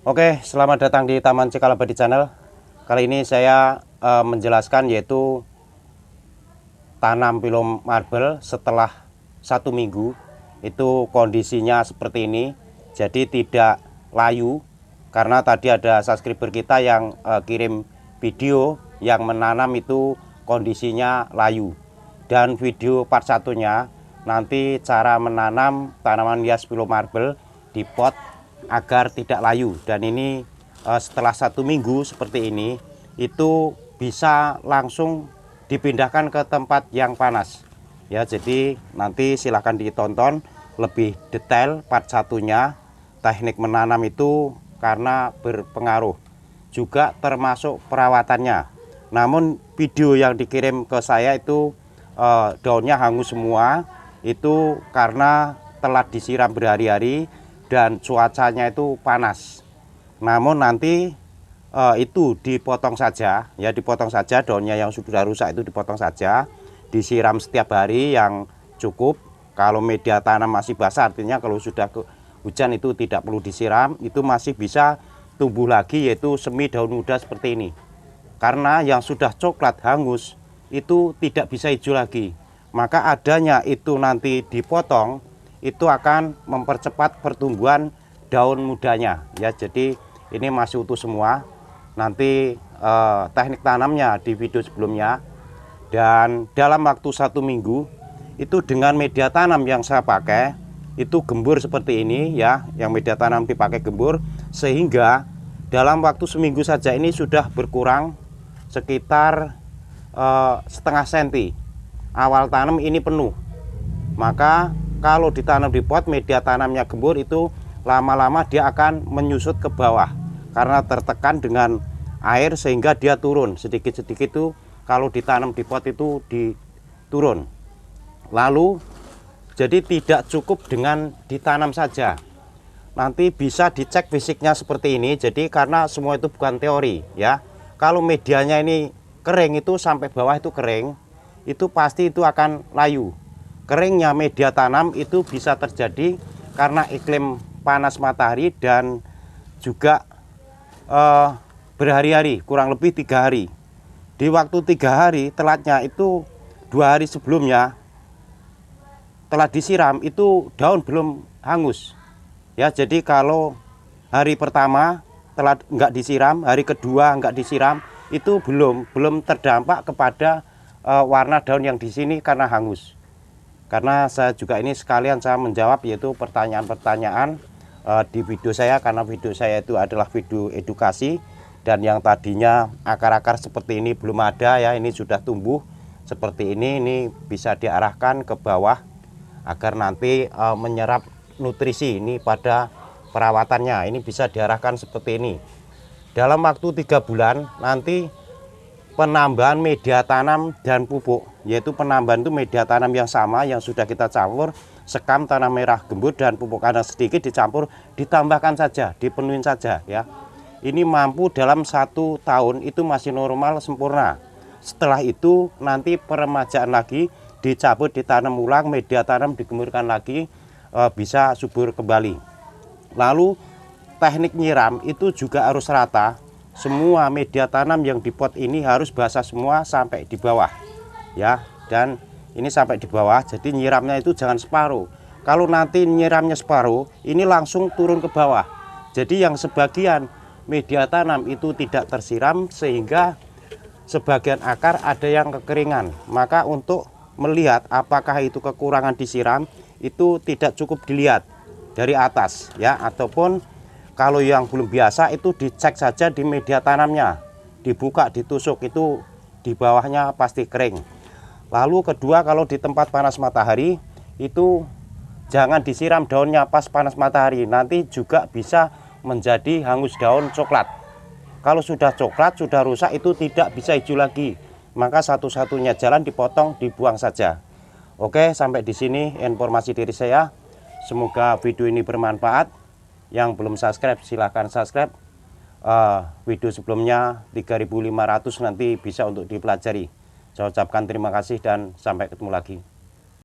Oke, selamat datang di Taman Cikal Abadi Channel. Kali ini saya menjelaskan yaitu tanam film marble setelah 1 minggu. Itu kondisinya seperti ini. Jadi tidak layu karena tadi ada subscriber kita yang kirim video yang menanam itu kondisinya layu. Dan video part satunya nanti cara menanam tanaman hias film marble di pot agar tidak layu. Dan ini setelah 1 minggu seperti ini itu bisa langsung dipindahkan ke tempat yang panas ya. Jadi nanti silahkan ditonton lebih detail part satunya, teknik menanam itu karena berpengaruh juga termasuk perawatannya. Namun video yang dikirim ke saya itu daunnya hangus semua, itu karena telah disiram berhari-hari dan cuacanya itu panas. Namun nanti itu dipotong saja ya, dipotong saja daunnya yang sudah rusak itu dipotong saja, disiram setiap hari yang cukup. Kalau media tanam masih basah, artinya kalau sudah hujan itu tidak perlu disiram, itu masih bisa tumbuh lagi yaitu semi daun muda seperti ini. Karena yang sudah coklat hangus itu tidak bisa hijau lagi, maka adanya itu nanti dipotong itu akan mempercepat pertumbuhan daun mudanya ya. Jadi ini masih utuh semua. Nanti teknik tanamnya di video sebelumnya. Dan dalam waktu 1 minggu itu dengan media tanam yang saya pakai itu gembur seperti ini ya, yang media tanam dipakai gembur, sehingga dalam waktu seminggu saja ini sudah berkurang sekitar setengah senti. Awal tanam ini penuh, maka kalau ditanam di pot media tanamnya gembur itu lama-lama dia akan menyusut ke bawah karena tertekan dengan air sehingga dia turun sedikit-sedikit. Itu kalau ditanam di pot itu diturun. Lalu jadi tidak cukup dengan ditanam saja, nanti bisa dicek fisiknya seperti ini. Jadi karena semua itu bukan teori ya, kalau medianya ini kering itu sampai bawah itu kering, itu pasti itu akan layu. Keringnya media tanam itu bisa terjadi karena iklim panas matahari dan juga berhari-hari, kurang lebih 3 hari. Di waktu 3 hari telatnya itu 2 hari sebelumnya telah disiram itu daun belum hangus ya. Jadi kalau hari pertama telah enggak disiram, hari kedua enggak disiram, itu belum terdampak kepada warna daun yang di sini karena hangus. Karena saya juga ini sekalian saya menjawab yaitu pertanyaan-pertanyaan di video saya, karena video saya itu adalah video edukasi. Dan yang tadinya akar-akar seperti ini belum ada ya, ini sudah tumbuh seperti ini bisa diarahkan ke bawah agar nanti menyerap nutrisi ini pada perawatannya. Ini bisa diarahkan seperti ini. Dalam waktu 3 bulan nanti penambahan media tanam dan pupuk, yaitu penambahan itu media tanam yang sama yang sudah kita campur, sekam tanah merah gembur dan pupuk kandang sedikit dicampur, ditambahkan saja, dipenuhin saja ya. Ini mampu dalam 1 tahun itu masih normal sempurna. Setelah itu nanti peremajaan lagi, dicabut, ditanam ulang, media tanam digemburkan lagi, bisa subur kembali. Lalu teknik nyiram itu juga harus rata. Semua media tanam yang di pot ini harus basah semua sampai di bawah ya, dan ini sampai di bawah. Jadi nyiramnya itu jangan separuh. Kalau nanti nyiramnya separuh, ini langsung turun ke bawah. Jadi yang sebagian media tanam itu tidak tersiram sehingga sebagian akar ada yang kekeringan. Maka untuk melihat apakah itu kekurangan disiram itu tidak cukup dilihat dari atas ya, ataupun kalau yang belum biasa itu dicek saja di media tanamnya, dibuka, ditusuk, itu di bawahnya pasti kering. Lalu kedua, kalau di tempat panas matahari itu jangan disiram daunnya pas panas matahari, nanti juga bisa menjadi hangus daun coklat. Kalau sudah coklat, sudah rusak, itu tidak bisa hijau lagi, maka satu-satunya jalan dipotong, dibuang saja. Oke, sampai di sini informasi dari saya. Semoga video ini bermanfaat. Yang belum subscribe silahkan subscribe. Video sebelumnya 3.500 nanti bisa untuk dipelajari. Saya ucapkan terima kasih dan sampai ketemu lagi.